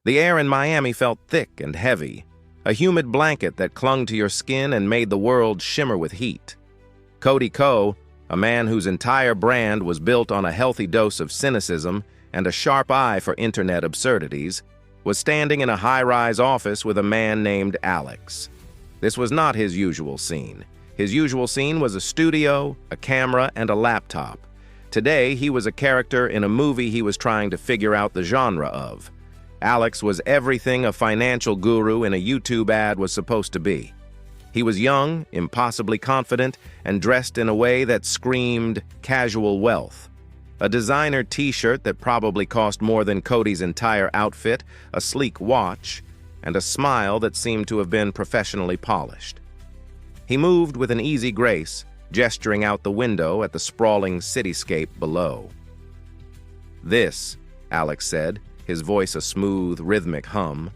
The air in Miami felt thick and heavy, a humid blanket that clung to your skin and made the world shimmer with heat. Cody Ko, a man whose entire brand was built on a healthy dose of cynicism and a sharp eye for internet absurdities, was standing in a high-rise office with a man named Alex. This was not his usual scene. His usual scene was a studio, a camera, and a laptop. Today, he was a character in a movie he was trying to figure out the genre of. Alex was everything a financial guru in a YouTube ad was supposed to be. He was young, impossibly confident, and dressed in a way that screamed casual wealth. A designer t-shirt that probably cost more than Cody's entire outfit, a sleek watch, and a smile that seemed to have been professionally polished. He moved with an easy grace, gesturing out the window at the sprawling cityscape below. "This," Alex said, his voice a smooth, rhythmic hum,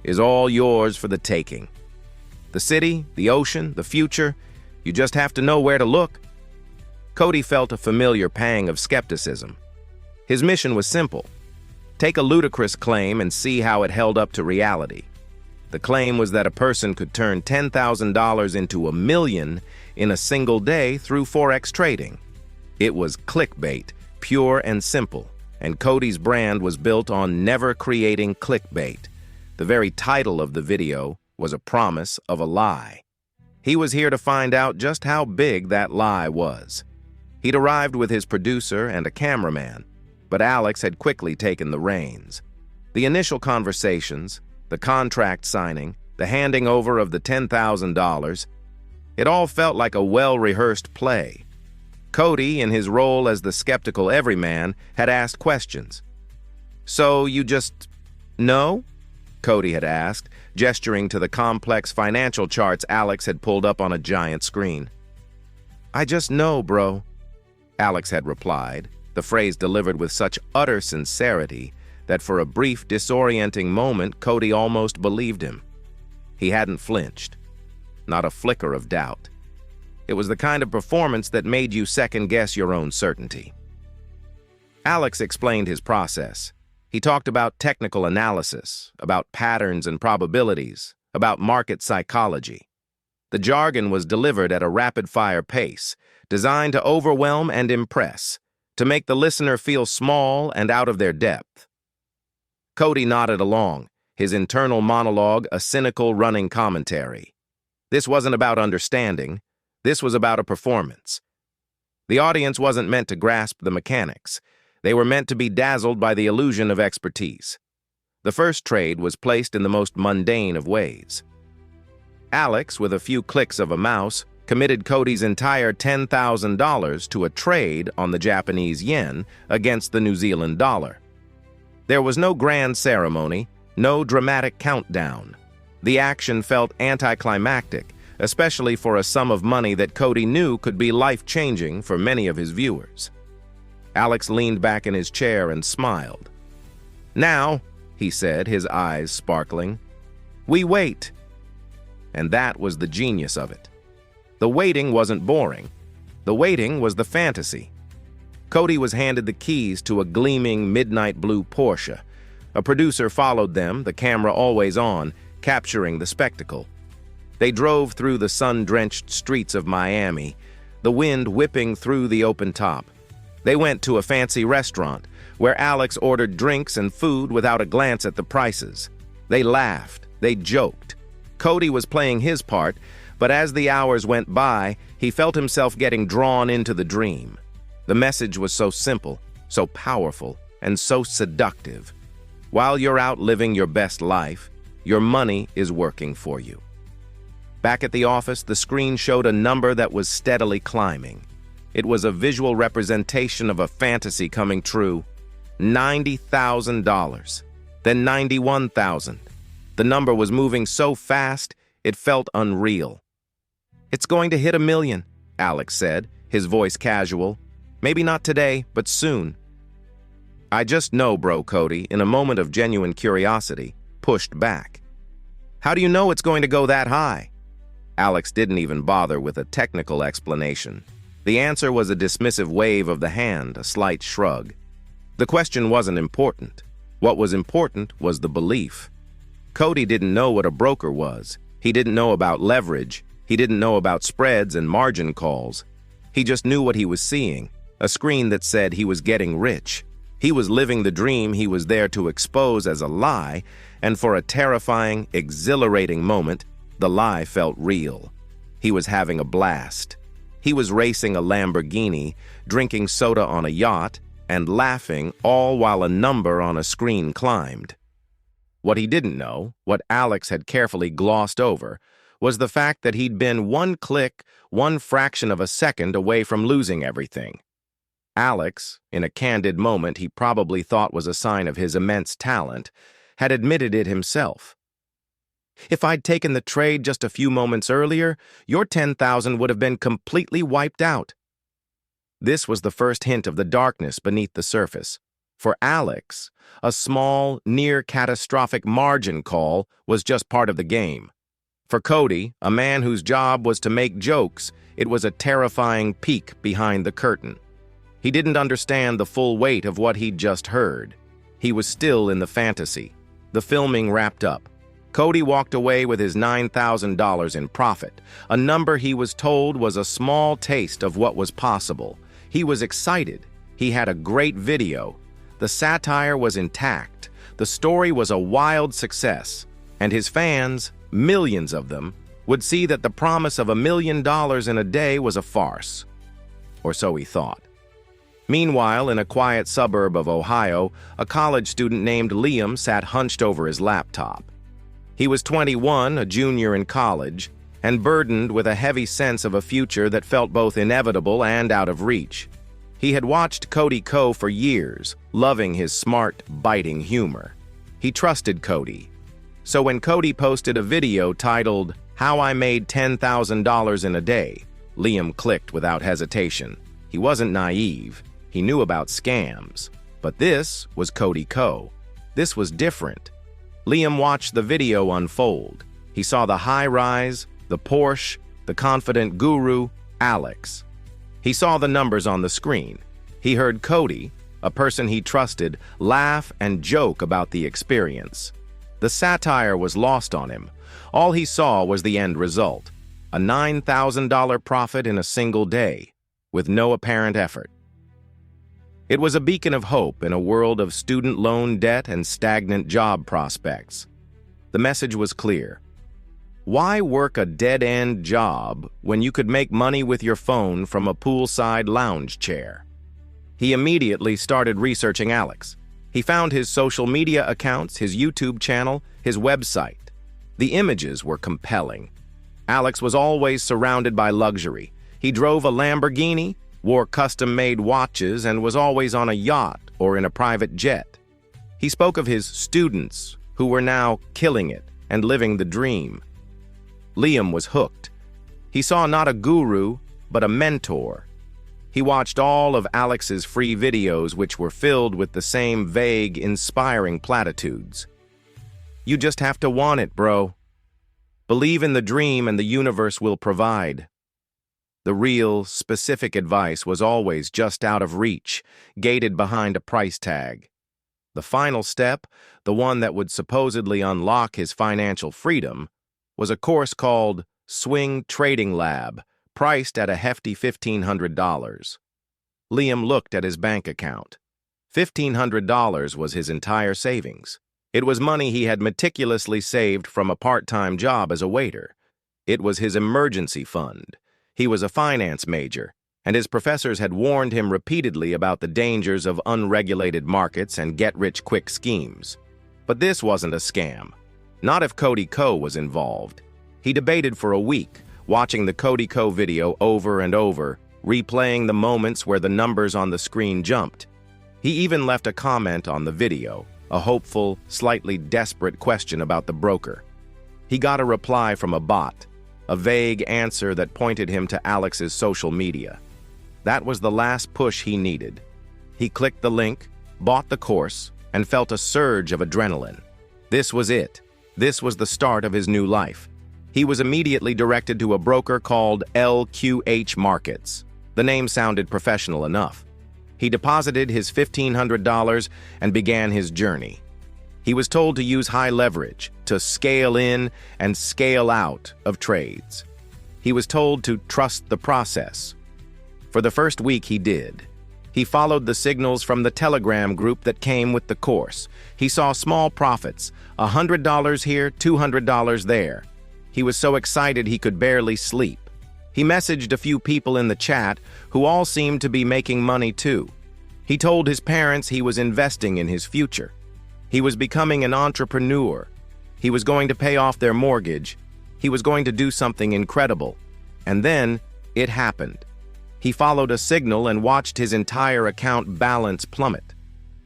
"is all yours for the taking. The city, the ocean, the future, you just have to know where to look." Cody felt a familiar pang of skepticism. His mission was simple: take a ludicrous claim and see how it held up to reality. The claim was that a person could turn $10,000 into $1 million in a single day through Forex trading. It was clickbait, pure and simple, and Cody's brand was built on never creating clickbait. The very title of the video was a promise of a lie. He was here to find out just how big that lie was. He'd arrived with his producer and a cameraman, but Alex had quickly taken the reins. The initial conversations, the contract signing, the handing over of the $10,000, it all felt like a well-rehearsed play. Cody, in his role as the skeptical everyman, had asked questions. "So you just know?" Cody had asked, gesturing to the complex financial charts Alex had pulled up on a giant screen. "I just know, bro," Alex had replied, the phrase delivered with such utter sincerity that for a brief, disorienting moment, Cody almost believed him. He hadn't flinched, not a flicker of doubt. It was the kind of performance that made you second-guess your own certainty. Alex explained his process. He talked about technical analysis, about patterns and probabilities, about market psychology. The jargon was delivered at a rapid-fire pace, designed to overwhelm and impress, to make the listener feel small and out of their depth. Cody nodded along, his internal monologue a cynical running commentary. This wasn't about understanding. This was about a performance. The audience wasn't meant to grasp the mechanics. They were meant to be dazzled by the illusion of expertise. The first trade was placed in the most mundane of ways. Alex, with a few clicks of a mouse, committed Cody's entire $10,000 to a trade on the Japanese yen against the New Zealand dollar. There was no grand ceremony, no dramatic countdown. The action felt anticlimactic, especially for a sum of money that Cody knew could be life-changing for many of his viewers. Alex leaned back in his chair and smiled. "Now," he said, his eyes sparkling, "we wait." And that was the genius of it. The waiting wasn't boring. The waiting was the fantasy. Cody was handed the keys to a gleaming midnight blue Porsche. A producer followed them, the camera always on, capturing the spectacle. They drove through the sun-drenched streets of Miami, the wind whipping through the open top. They went to a fancy restaurant, where Alex ordered drinks and food without a glance at the prices. They laughed, they joked. Cody was playing his part, but as the hours went by, he felt himself getting drawn into the dream. The message was so simple, so powerful, and so seductive. While you're out living your best life, your money is working for you. Back at the office, the screen showed a number that was steadily climbing. It was a visual representation of a fantasy coming true. $90,000, then $91,000. The number was moving so fast, it felt unreal. "It's going to hit $1 million, Alex said, his voice casual. "Maybe not today, but soon." "I just know, bro," Cody, in a moment of genuine curiosity, pushed back. "How do you know it's going to go that high?" Alex didn't even bother with a technical explanation. The answer was a dismissive wave of the hand, a slight shrug. The question wasn't important. What was important was the belief. Cody didn't know what a broker was. He didn't know about leverage. He didn't know about spreads and margin calls. He just knew what he was seeing, a screen that said he was getting rich. He was living the dream he was there to expose as a lie, and for a terrifying, exhilarating moment, the lie felt real. He was having a blast. He was racing a Lamborghini, drinking soda on a yacht, and laughing, all while a number on a screen climbed. What he didn't know, what Alex had carefully glossed over, was the fact that he'd been one click, one fraction of a second away from losing everything. Alex, in a candid moment he probably thought was a sign of his immense talent, had admitted it himself. "If I'd taken the trade just a few moments earlier, your 10,000 would have been completely wiped out." This was the first hint of the darkness beneath the surface. For Alex, a small, near-catastrophic margin call was just part of the game. For Cody, a man whose job was to make jokes, it was a terrifying peek behind the curtain. He didn't understand the full weight of what he'd just heard. He was still in the fantasy. The filming wrapped up. Cody walked away with his $9,000 in profit, a number he was told was a small taste of what was possible. He was excited. He had a great video. The satire was intact. The story was a wild success. And his fans, millions of them, would see that the promise of $1 million in a day was a farce. Or so he thought. Meanwhile, in a quiet suburb of Ohio, a college student named Liam sat hunched over his laptop. He was 21, a junior in college, and burdened with a heavy sense of a future that felt both inevitable and out of reach. He had watched Cody Ko for years, loving his smart, biting humor. He trusted Cody. So when Cody posted a video titled, "How I Made $10,000 in a Day," Liam clicked without hesitation. He wasn't naive. He knew about scams. But this was Cody Ko. This was different. Liam watched the video unfold. He saw the high-rise, the Porsche, the confident guru, Alex. He saw the numbers on the screen. He heard Cody, a person he trusted, laugh and joke about the experience. The satire was lost on him. All he saw was the end result, a $9,000 profit in a single day, with no apparent effort. It was a beacon of hope in a world of student loan debt and stagnant job prospects. The message was clear. Why work a dead-end job when you could make money with your phone from a poolside lounge chair? He immediately started researching Alex. He found his social media accounts, his YouTube channel, his website. The images were compelling. Alex was always surrounded by luxury. He drove a Lamborghini, wore custom-made watches, and was always on a yacht or in a private jet. He spoke of his students, who were now killing it and living the dream. Liam was hooked. He saw not a guru, but a mentor. He watched all of Alex's free videos, which were filled with the same vague, inspiring platitudes. "You just have to want it, bro. Believe in the dream and the universe will provide." The real, specific advice was always just out of reach, gated behind a price tag. The final step, the one that would supposedly unlock his financial freedom, was a course called Swing Trading Lab, priced at a hefty $1,500. Liam looked at his bank account. $1,500 was his entire savings. It was money he had meticulously saved from a part-time job as a waiter. It was his emergency fund. He was a finance major, and his professors had warned him repeatedly about the dangers of unregulated markets and get-rich-quick schemes. But this wasn't a scam. Not if Cody Ko was involved. He debated for a week, watching the Cody Ko video over and over, replaying the moments where the numbers on the screen jumped. He even left a comment on the video, a hopeful, slightly desperate question about the broker. He got a reply from a bot, a vague answer that pointed him to Alex's social media. That was the last push he needed. He clicked the link, bought the course, and felt a surge of adrenaline. This was it. This was the start of his new life. He was immediately directed to a broker called LQH Markets. The name sounded professional enough. He deposited his $1,500 and began his journey. He was told to use high leverage, to scale in and scale out of trades. He was told to trust the process. For the first week he did. He followed the signals from the Telegram group that came with the course. He saw small profits, $100 here, $200 there. He was so excited he could barely sleep. He messaged a few people in the chat who all seemed to be making money too. He told his parents he was investing in his future. He was becoming an entrepreneur. He was going to pay off their mortgage. He was going to do something incredible. And then it happened. He followed a signal and watched his entire account balance plummet.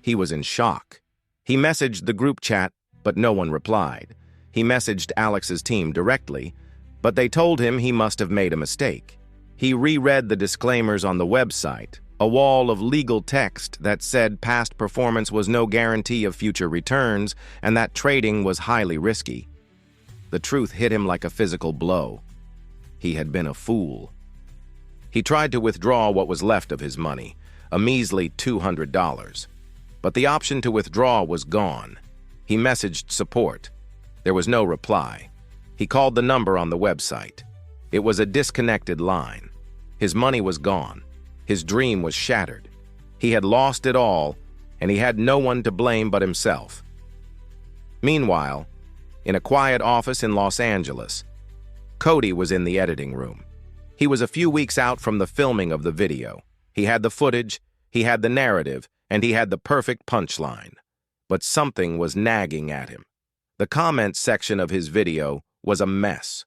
He was in shock. He messaged the group chat, but no one replied. He messaged Alex's team directly, but they told him he must have made a mistake. He reread the disclaimers on the website, a wall of legal text that said past performance was no guarantee of future returns and that trading was highly risky. The truth hit him like a physical blow. He had been a fool. He tried to withdraw what was left of his money, a measly $200. But the option to withdraw was gone. He messaged support. There was no reply. He called the number on the website. It was a disconnected line. His money was gone. His dream was shattered. He had lost it all, and he had no one to blame but himself. Meanwhile, in a quiet office in Los Angeles, Cody was in the editing room. He was a few weeks out from the filming of the video. He had the footage, he had the narrative, and he had the perfect punchline. But something was nagging at him. The comments section of his video was a mess.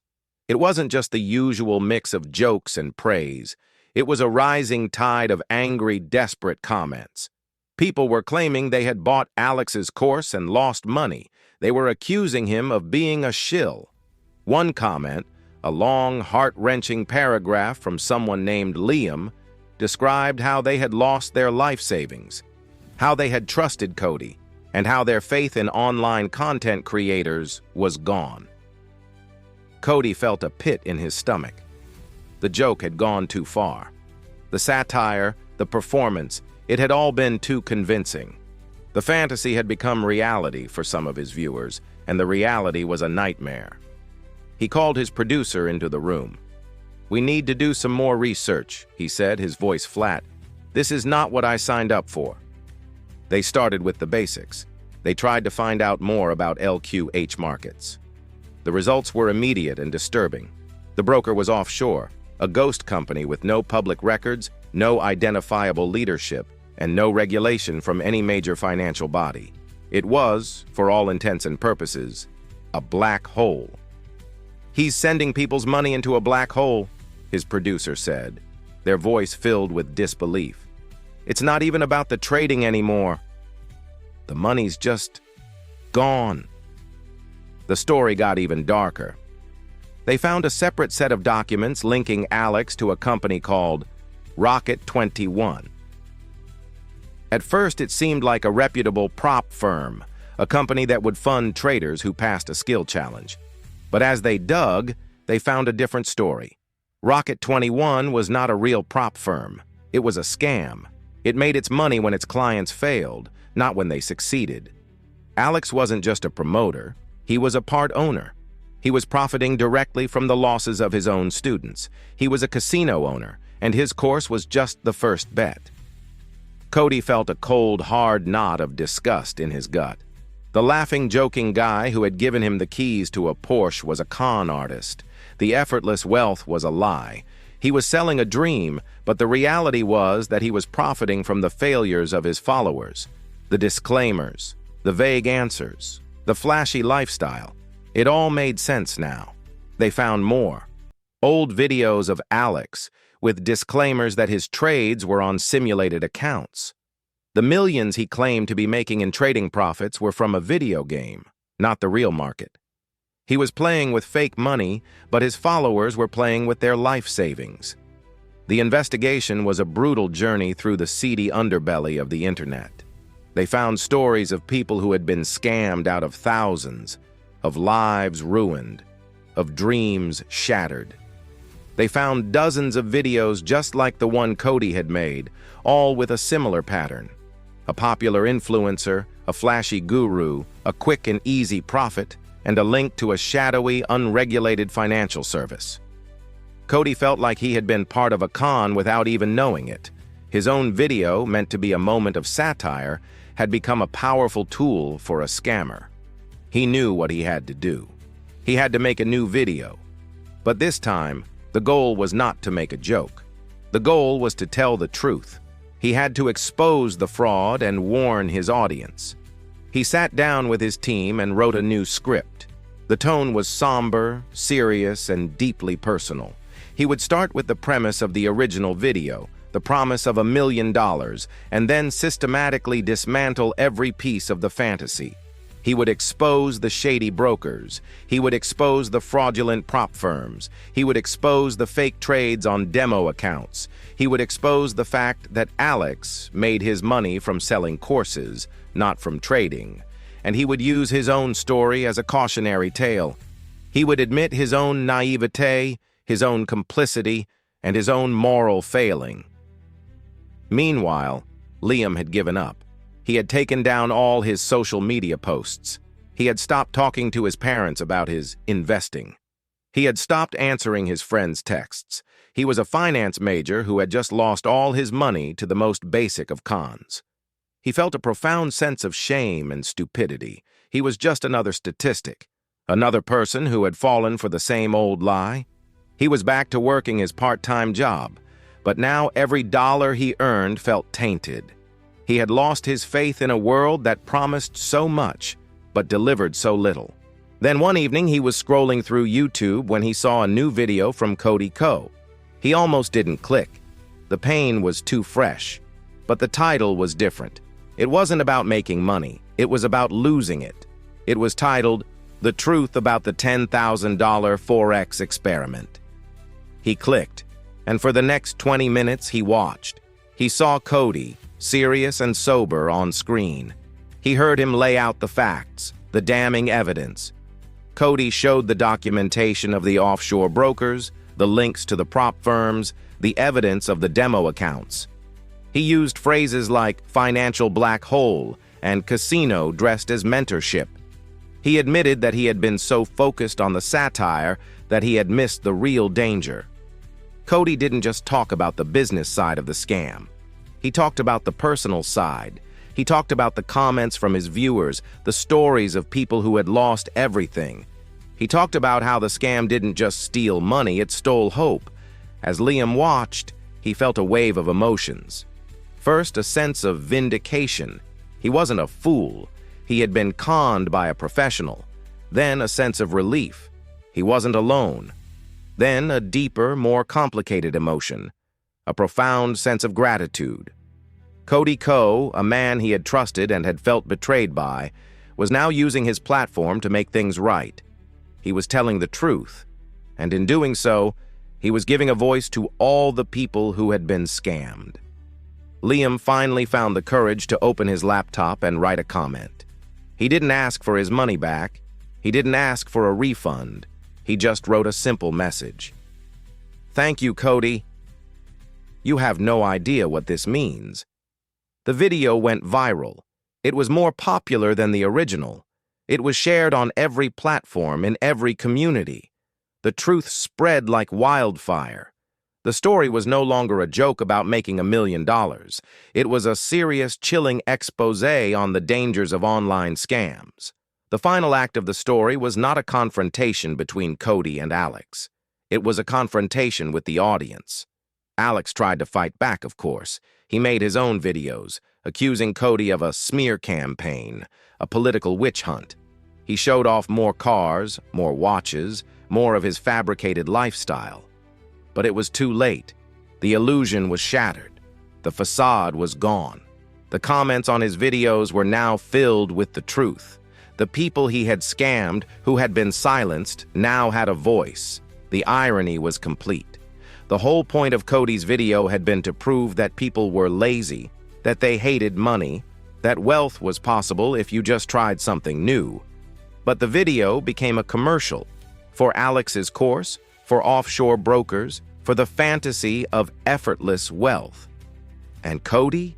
It wasn't just the usual mix of jokes and praise. It was a rising tide of angry, desperate comments. People were claiming they had bought Alex's course and lost money. They were accusing him of being a shill. One comment, a long, heart-wrenching paragraph from someone named Liam, described how they had lost their life savings, how they had trusted Cody, and how their faith in online content creators was gone. Cody felt a pit in his stomach. The joke had gone too far. The satire, the performance, it had all been too convincing. The fantasy had become reality for some of his viewers, and the reality was a nightmare. He called his producer into the room. "We need to do some more research," he said, his voice flat. "This is not what I signed up for." They started with the basics. They tried to find out more about LQH markets. The results were immediate and disturbing. The broker was offshore, a ghost company with no public records, no identifiable leadership, and no regulation from any major financial body. It was, for all intents and purposes, a black hole. "He's sending people's money into a black hole," his producer said, their voice filled with disbelief. "It's not even about the trading anymore. The money's just gone." The story got even darker. They found a separate set of documents linking Alex to a company called Rocket 21. At first, it seemed like a reputable prop firm, a company that would fund traders who passed a skill challenge. But as they dug, they found a different story. Rocket 21 was not a real prop firm. It was a scam. It made its money when its clients failed, not when they succeeded. Alex wasn't just a promoter. He was a part owner. He was profiting directly from the losses of his own students. He was a casino owner, and his course was just the first bet. Cody felt a cold, hard knot of disgust in his gut. The laughing, joking guy who had given him the keys to a Porsche was a con artist. The effortless wealth was a lie. He was selling a dream, but the reality was that he was profiting from the failures of his followers. The disclaimers, the vague answers, the flashy lifestyle. It all made sense now. They found more. Old videos of Alex, with disclaimers that his trades were on simulated accounts. The millions he claimed to be making in trading profits were from a video game, not the real market. He was playing with fake money, but his followers were playing with their life savings. The investigation was a brutal journey through the seedy underbelly of the internet. They found stories of people who had been scammed out of thousands, of lives ruined, of dreams shattered. They found dozens of videos just like the one Cody had made, all with a similar pattern. A popular influencer, a a flashy guru, a quick and easy profit, and a link to a shadowy, unregulated financial service. Cody felt like he had been part of a con without even knowing it. His own video, meant to be a moment of satire, had become a powerful tool for a scammer. He knew what he had to do. He had to make a new video. But this time, the goal was not to make a joke. The goal was to tell the truth. He had to expose the fraud and warn his audience. He sat down with his team and wrote a new script. The tone was somber, serious, and deeply personal. He would start with the premise of the original video, the promise of $1 million, and then systematically dismantle every piece of the fantasy. He would expose the shady brokers. He would expose the fraudulent prop firms. He would expose the fake trades on demo accounts. He would expose the fact that Alex made his money from selling courses, not from trading. And he would use his own story as a cautionary tale. He would admit his own naivete, his own complicity, and his own moral failing. Meanwhile, Liam had given up. He had taken down all his social media posts. He had stopped talking to his parents about his investing. He had stopped answering his friends' texts. He was a finance major who had just lost all his money to the most basic of cons. He felt a profound sense of shame and stupidity. He was just another statistic, another person who had fallen for the same old lie. He was back to working his part-time job, but now every dollar he earned felt tainted. He had lost his faith in a world that promised so much, but delivered so little. Then one evening he was scrolling through YouTube when he saw a new video from Cody Ko. He almost didn't click. The pain was too fresh, but the title was different. It wasn't about making money, it was about losing it. It was titled, "The Truth About the $10,000 Forex Experiment." He clicked, and for the next 20 minutes he watched. He saw Cody, serious and sober, on screen. He heard him lay out the facts, the damning evidence. Cody showed the documentation of the offshore brokers, the links to the prop firms, the evidence of the demo accounts. He used phrases like financial black hole and casino dressed as mentorship. He admitted that he had been so focused on the satire that he had missed the real danger. Cody didn't just talk about the business side of the scam. He talked about the personal side. He talked about the comments from his viewers, the stories of people who had lost everything. He talked about how the scam didn't just steal money, it stole hope. As Liam watched, he felt a wave of emotions. First, a sense of vindication. He wasn't a fool. He had been conned by a professional. Then a sense of relief. He wasn't alone. Then a deeper, more complicated emotion. A profound sense of gratitude. Cody Ko, a man he had trusted and had felt betrayed by, was now using his platform to make things right. He was telling the truth, and in doing so, he was giving a voice to all the people who had been scammed. Liam finally found the courage to open his laptop and write a comment. He didn't ask for his money back. He didn't ask for a refund. He just wrote a simple message. "Thank you, Cody. You have no idea what this means." The video went viral. It was more popular than the original. It was shared on every platform in every community. The truth spread like wildfire. The story was no longer a joke about making $1 million. It was a serious, chilling expose on the dangers of online scams. The final act of the story was not a confrontation between Cody and Alex. It was a confrontation with the audience. Alex tried to fight back, of course. He made his own videos, accusing Cody of a smear campaign, a political witch hunt. He showed off more cars, more watches, more of his fabricated lifestyle. But it was too late. The illusion was shattered. The facade was gone. The comments on his videos were now filled with the truth. The people he had scammed, who had been silenced, now had a voice. The irony was complete. The whole point of Cody's video had been to prove that people were lazy, that they hated money, that wealth was possible if you just tried something new. But the video became a commercial for Alex's course, for offshore brokers, for the fantasy of effortless wealth. And Cody?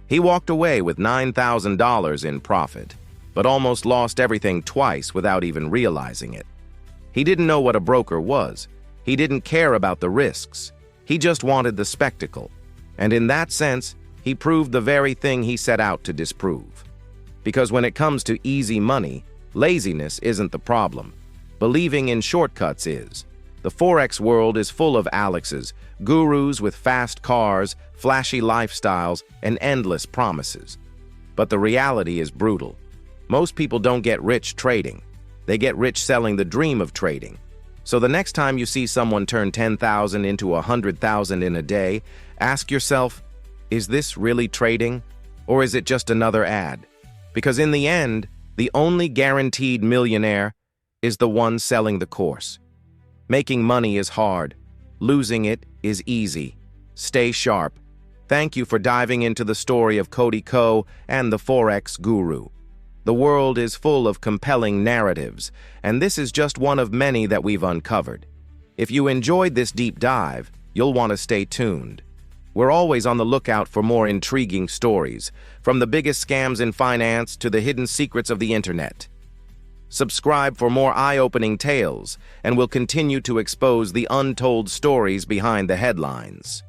He walked away with $9,000 in profit, but almost lost everything twice without even realizing it. He didn't know what a broker was. He didn't care about the risks. He just wanted the spectacle. And in that sense, he proved the very thing he set out to disprove. Because when it comes to easy money, laziness isn't the problem. Believing in shortcuts is. The Forex world is full of Alexes, gurus with fast cars, flashy lifestyles, and endless promises. But the reality is brutal. Most people don't get rich trading. They get rich selling the dream of trading. So the next time you see someone turn 10,000 into 100,000 in a day, ask yourself, is this really trading? Or is it just another ad? Because in the end, the only guaranteed millionaire is the one selling the course. Making money is hard. Losing it is easy. Stay sharp. Thank you for diving into the story of Cody Ko and the Forex guru. The world is full of compelling narratives, and this is just one of many that we've uncovered. If you enjoyed this deep dive, you'll want to stay tuned. We're always on the lookout for more intriguing stories, from the biggest scams in finance to the hidden secrets of the internet. Subscribe for more eye-opening tales, and we'll continue to expose the untold stories behind the headlines.